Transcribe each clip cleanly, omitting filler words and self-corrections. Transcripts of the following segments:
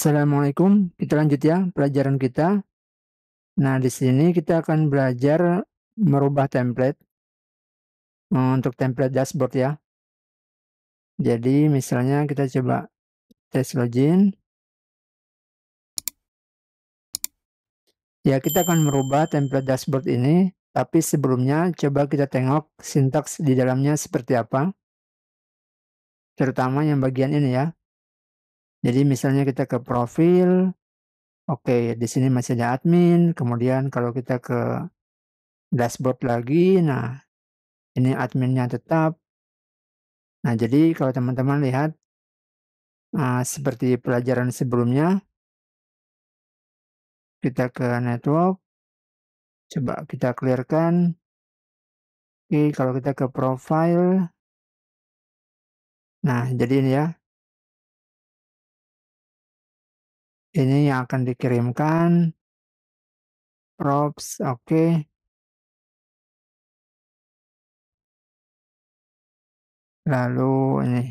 Assalamualaikum, kita lanjut ya pelajaran kita. Nah, di sini kita akan belajar merubah template untuk template dashboard ya. Jadi misalnya kita coba tes login. Ya, kita akan merubah template dashboard ini, tapi sebelumnya coba kita tengok sintaks di dalamnya seperti apa. Terutama yang bagian ini ya. Jadi misalnya kita ke profil, oke, di sini masih ada admin, kemudian kalau kita ke dashboard lagi, nah ini adminnya tetap. Nah, jadi kalau teman-teman lihat seperti pelajaran sebelumnya, kita ke network, coba kita clearkan. Oke, kalau kita ke profile, nah jadi ini ya, ini yang akan dikirimkan, props, oke. Lalu ini,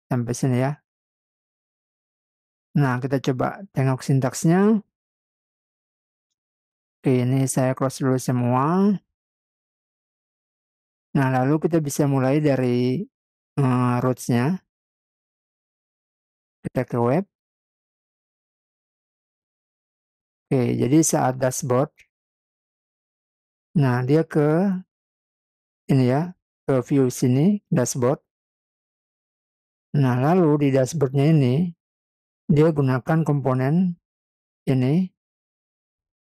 sampai sini ya. Nah, kita coba tengok sintaksnya. Oke, ini saya close dulu semua. Nah, lalu kita bisa mulai dari roots-nya. Kita ke web. Oke, jadi saat dashboard, nah dia ke ini ya, ke view sini, dashboard. Nah, lalu di dashboardnya ini, dia gunakan komponen ini,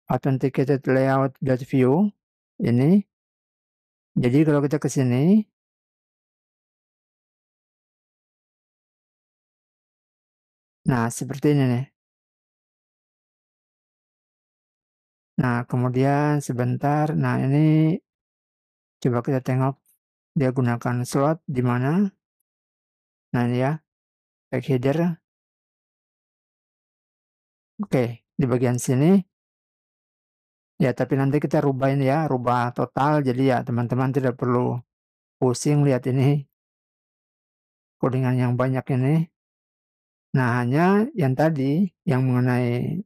authenticated layout.view, ini. Jadi kalau kita ke sini, nah seperti ini nih. Nah, kemudian sebentar, nah ini coba kita tengok dia gunakan slot di mana. Nah ini ya, back header. Oke, di bagian sini. Ya, tapi nanti kita rubahin ya, rubah total. Jadi ya teman-teman tidak perlu pusing lihat ini codingan yang banyak ini. Nah, hanya yang tadi, yang mengenai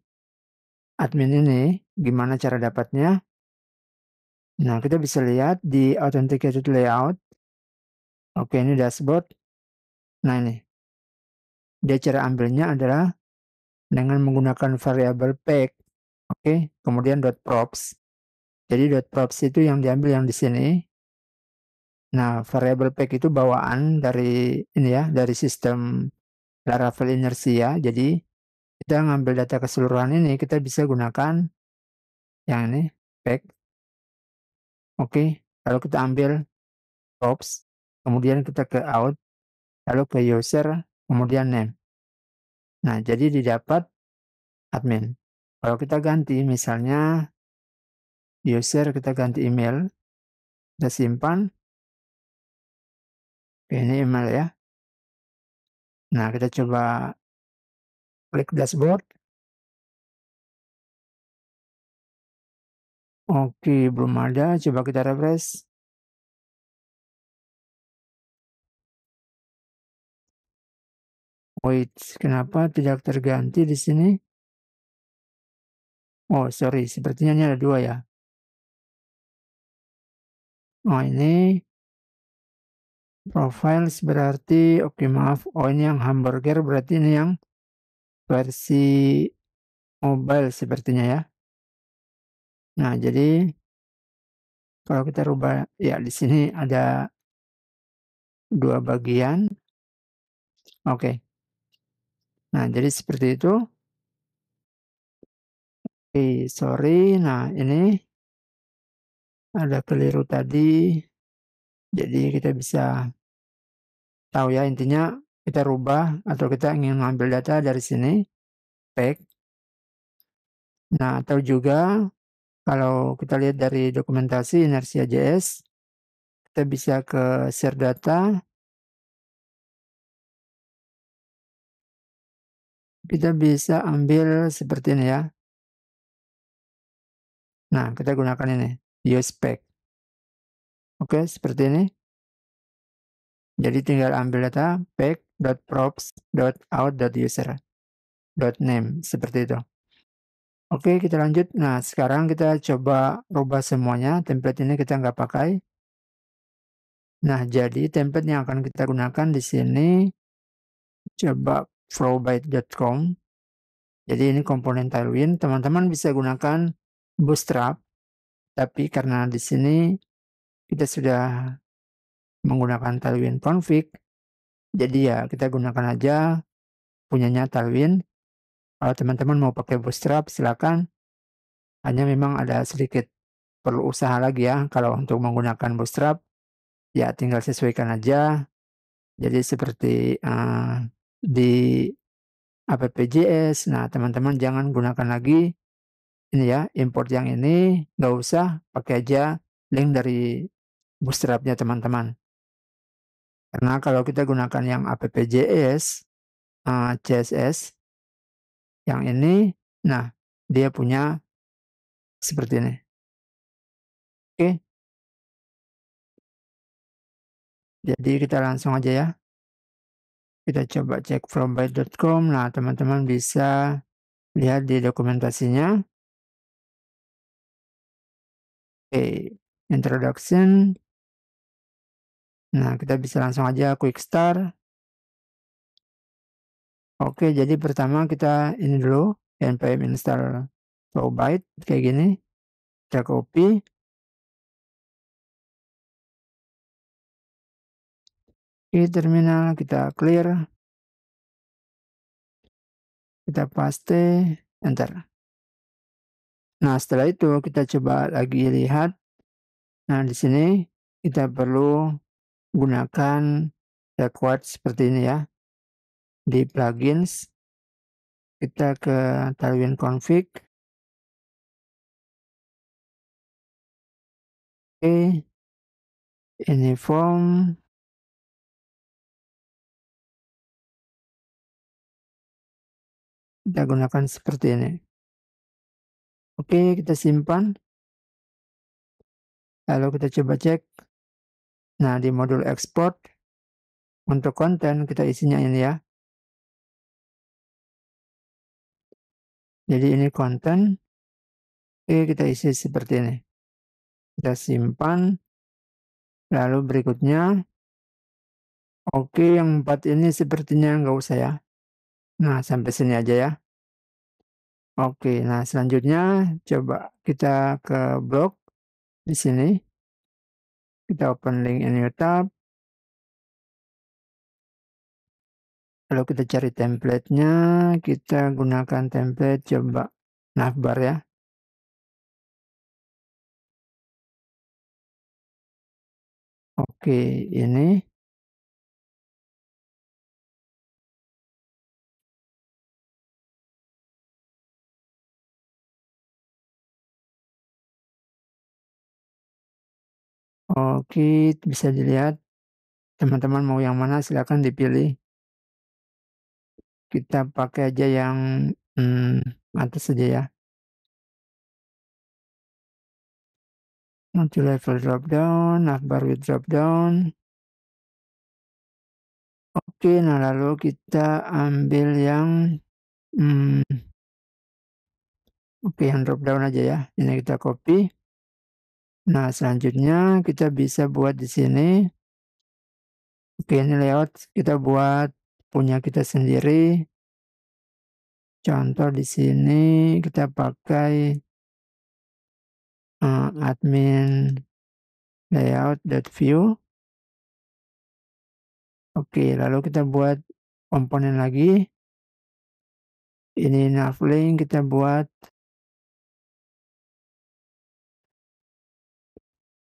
admin ini, gimana cara dapatnya. Nah, kita bisa lihat di authenticated layout. Oke, ini dashboard. Nah, ini. Dia cara ambilnya adalah dengan menggunakan variabel pack. Oke, kemudian .props. Jadi .props itu yang diambil yang di sini. Nah, variabel pack itu bawaan dari ini ya, dari sistem Laravel inertia. Jadi, kita ngambil data keseluruhan ini, kita bisa gunakan yang ini, pack. Oke, lalu kita ambil props, kemudian kita ke out, lalu ke user, kemudian name. Nah, jadi didapat admin. Kalau kita ganti, misalnya user, kita ganti email, kita simpan. Ini email ya. Nah, kita coba klik dashboard. Oke, belum ada. Coba kita refresh. Wait, kenapa tidak terganti di sini? Oh, sorry, sepertinya ini ada dua ya. Oh, ini profiles berarti, oke maaf. Oh, ini yang hamburger berarti ini yang versi mobile sepertinya ya. Nah, jadi kalau kita rubah ya di sini ada dua bagian. Oke. Nah, jadi seperti itu. Oke, sorry. Nah, ini ada keliru tadi. Jadi kita bisa tahu ya, intinya kita rubah atau kita ingin mengambil data dari sini, pack. Nah, atau juga kalau kita lihat dari dokumentasi Inertia.js, kita bisa ke share data. Kita bisa ambil seperti ini ya. Nah, kita gunakan ini, use pack. Oke, seperti ini. Jadi tinggal ambil data pack.props.out.user. .name seperti itu. Oke, kita lanjut. Nah, sekarang kita coba rubah semuanya. Template ini kita nggak pakai. Nah, jadi template yang akan kita gunakan di sini coba flowbyte.com. Jadi ini komponen Tailwind. Teman-teman bisa gunakan Bootstrap, tapi karena di sini kita sudah menggunakan Tailwind config, jadi ya kita gunakan aja punyanya Tailwind. Kalau teman-teman mau pakai Bootstrap silakan. Hanya memang ada sedikit perlu usaha lagi ya kalau untuk menggunakan Bootstrap. Ya tinggal sesuaikan aja. Jadi seperti di app.js. Nah, teman-teman jangan gunakan lagi ini ya, import yang ini, nggak usah, pakai aja link dari Bootstrap-nya teman-teman. Karena kalau kita gunakan yang app.js, CSS, yang ini, nah dia punya seperti ini. Oke, jadi kita langsung aja ya. Kita coba cek frombyte.com. Nah, teman-teman bisa lihat di dokumentasinya. Oke, introduction. Nah, kita bisa langsung aja quick start. Oke, jadi pertama kita ini dulu, npm install Flowbyte kayak gini. Kita copy. Di terminal kita clear. Kita paste, enter. Nah, setelah itu kita coba lagi lihat. Nah, di sini kita perlu gunakan required seperti ini ya. Di plugins, kita ke Tailwind config. Oke, ini form. Kita gunakan seperti ini. Oke, kita simpan. Lalu kita coba cek. Nah, di modul export, untuk konten kita isinya ini ya. Jadi ini konten. Oke, kita isi seperti ini. Kita simpan. Lalu berikutnya. Oke, yang 4 ini sepertinya nggak usah ya. Nah, sampai sini aja ya. Oke, nah selanjutnya coba kita ke blog di sini. Kita open link in new tab. Lalu kita cari template-nya. Kita gunakan template coba navbar ya. Oke, ini. Oke, bisa dilihat. Teman-teman mau yang mana silakan dipilih. Kita pakai aja yang atas saja ya. Multi level drop down, navbar with drop down. Oke, nah lalu kita ambil yang oke, yang drop down aja ya. Ini kita copy. Nah, selanjutnya kita bisa buat di sini. Oke, ini layout kita buat punya kita sendiri. Contoh di sini kita pakai admin layout.view. Oke, lalu kita buat komponen lagi. Ini navlink kita buat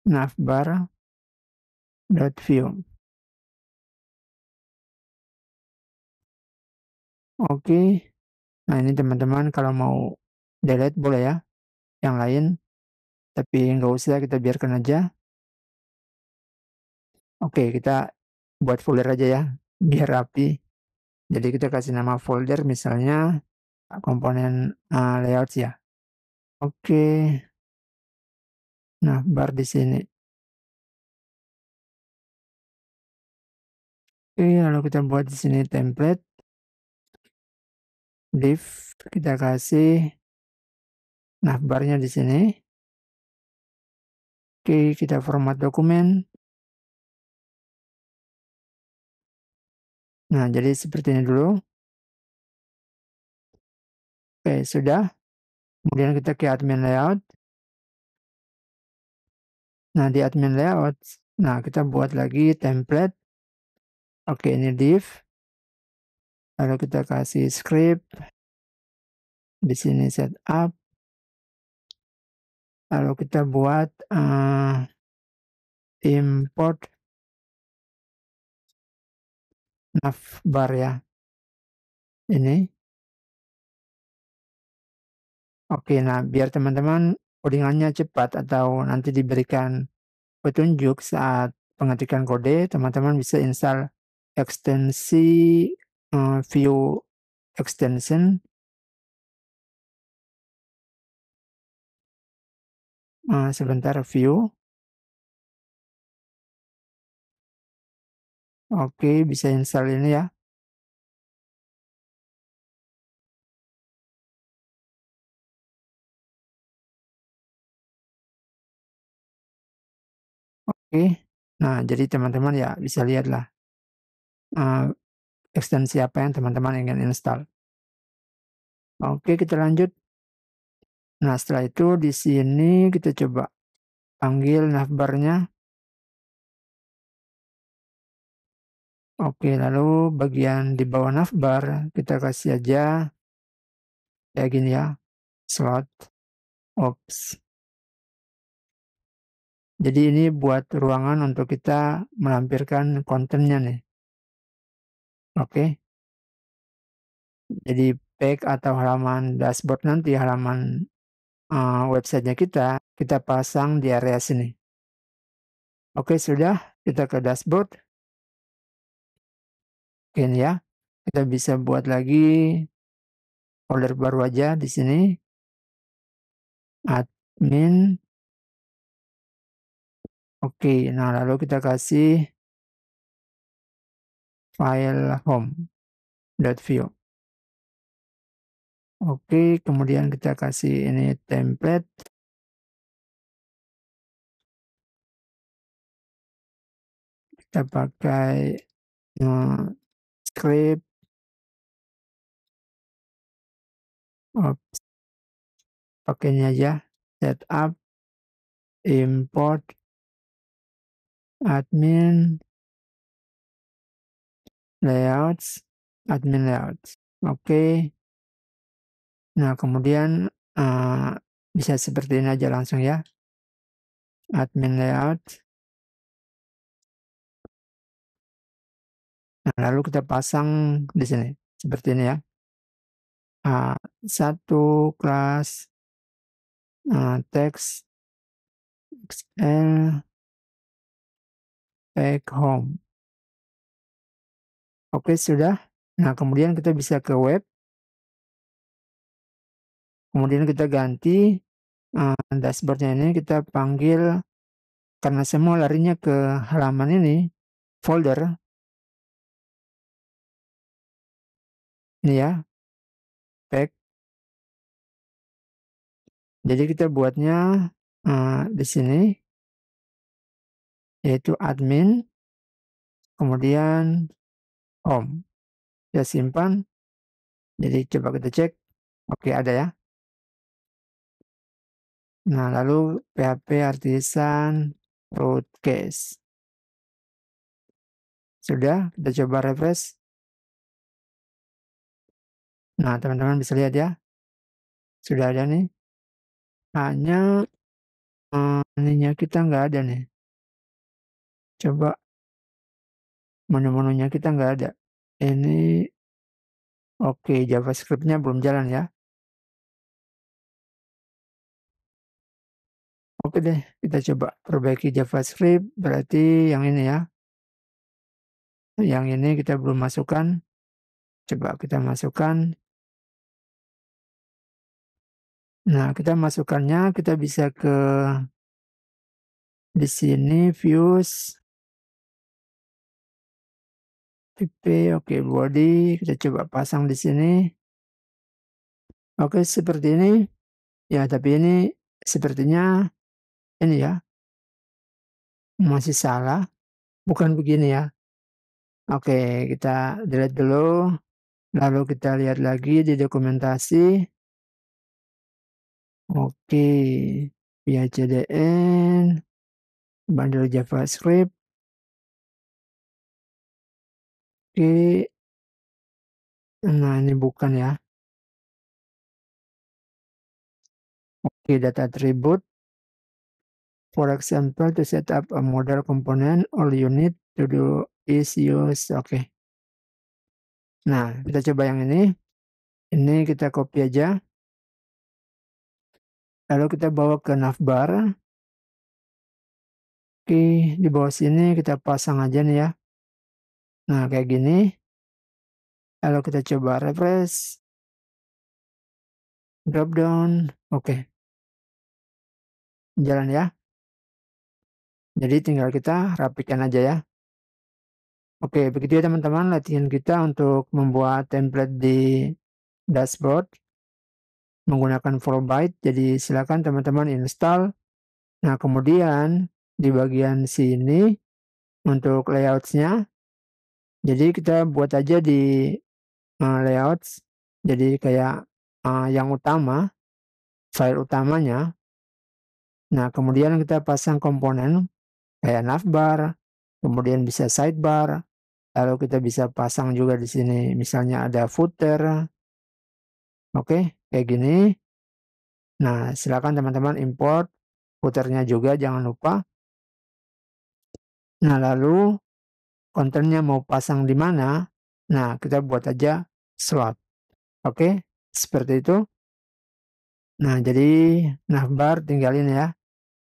navbar.view. Oke, nah ini teman-teman kalau mau delete boleh ya, yang lain. Tapi nggak usah, kita biarkan aja. Oke, kita buat folder aja ya, biar rapi. Jadi kita kasih nama folder misalnya komponen layout ya. Oke, nah bar di sini. Oke, lalu kita buat di sini template. div, kita kasih navbarnya di sini. Oke, kita format dokumen. Nah, jadi seperti ini dulu. Oke, sudah. Kemudian kita ke admin layout. Nah, di admin layout, nah kita buat lagi template. Oke, ini div. Lalu kita kasih script. Di sini setup. Lalu kita buat import navbar ya. Ini. Oke, nah biar teman-teman codingannya cepat atau nanti diberikan petunjuk saat pengetikan kode, teman-teman bisa install ekstensi view extension. Sebentar, view. Oke, bisa install ini ya. Oke, nah jadi teman-teman ya bisa lihatlah ekstensi apa yang teman-teman ingin install. Oke, kita lanjut. Nah, setelah itu di sini kita coba panggil navbarnya. Oke, lalu bagian di bawah navbar kita kasih aja kayak gini ya, slot. Ops. Jadi ini buat ruangan untuk kita melampirkan kontennya nih. Oke. Jadi page atau halaman dashboard nanti, halaman websitenya kita pasang di area sini. Oke, sudah. Kita ke dashboard. Oke ya. Kita bisa buat lagi folder baru aja di sini. Admin. Oke, nah lalu kita kasih file home.view. Oke, kemudian kita kasih ini template. Kita pakai script. Pakai ini aja, setup, import, admin, layouts, admin layouts. Oke. Nah, kemudian bisa seperti ini aja langsung ya. Admin layout. Nah, lalu kita pasang di sini seperti ini ya. Satu kelas teks XL back home. Oke, sudah. Nah, kemudian kita bisa ke web. Kemudian kita ganti dashboardnya ini, kita panggil, karena semua larinya ke halaman ini, folder. Ini ya, back. Jadi kita buatnya di sini, yaitu admin, kemudian home. Kita simpan. Jadi coba kita cek. Oke, ada ya. Nah, lalu PHP artisan root case. Sudah, kita coba refresh. Nah, teman-teman bisa lihat ya. Sudah ada nih. Hanya ininya kita nggak ada nih. Coba menu-menunya kita nggak ada. Ini oke, JavaScript-nya belum jalan ya. Oke deh, kita coba perbaiki JavaScript. Berarti yang ini ya. Yang ini kita belum masukkan. Coba kita masukkan. Nah, kita masukkannya, kita bisa ke di sini views. Tipe, oke, body. Kita coba pasang di sini. Oke, seperti ini. Ya, tapi ini sepertinya ini ya, masih salah, bukan begini ya. Oke, kita delete dulu, lalu kita lihat lagi di dokumentasi. Oke, via CDN, bundle JavaScript. Oke, nah ini bukan ya. Oke, data attribute. For example, to set up a model component, all you need to do is use. Oke. Nah, kita coba yang ini. Ini kita copy aja. Lalu kita bawa ke navbar. Oke, di bawah sini kita pasang aja nih ya. Nah, kayak gini. Lalu kita coba refresh, drop down. Oke, jalan ya. Jadi tinggal kita rapikan aja ya. Oke, begitu ya teman-teman latihan kita untuk membuat template di dashboard menggunakan Volbyte. Jadi silakan teman-teman install. Nah, kemudian di bagian sini untuk layouts-nya, jadi kita buat aja di layouts. Jadi kayak yang utama, file utamanya. Nah, kemudian kita pasang komponen kayak navbar, kemudian bisa sidebar, lalu kita bisa pasang juga di sini misalnya ada footer. Oke, kayak gini. Nah, silakan teman-teman import footernya juga jangan lupa. Nah, lalu kontennya mau pasang di mana? Nah, kita buat aja slot. Oke, seperti itu. Nah, jadi navbar tinggalin ya.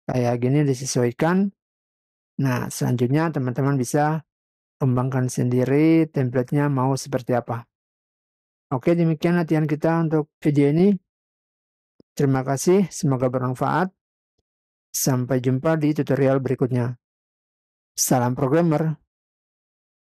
Kayak gini disesuaikan. Nah, selanjutnya teman-teman bisa kembangkan sendiri template-nya mau seperti apa. Oke, demikian latihan kita untuk video ini. Terima kasih, semoga bermanfaat. Sampai jumpa di tutorial berikutnya. Salam programmer.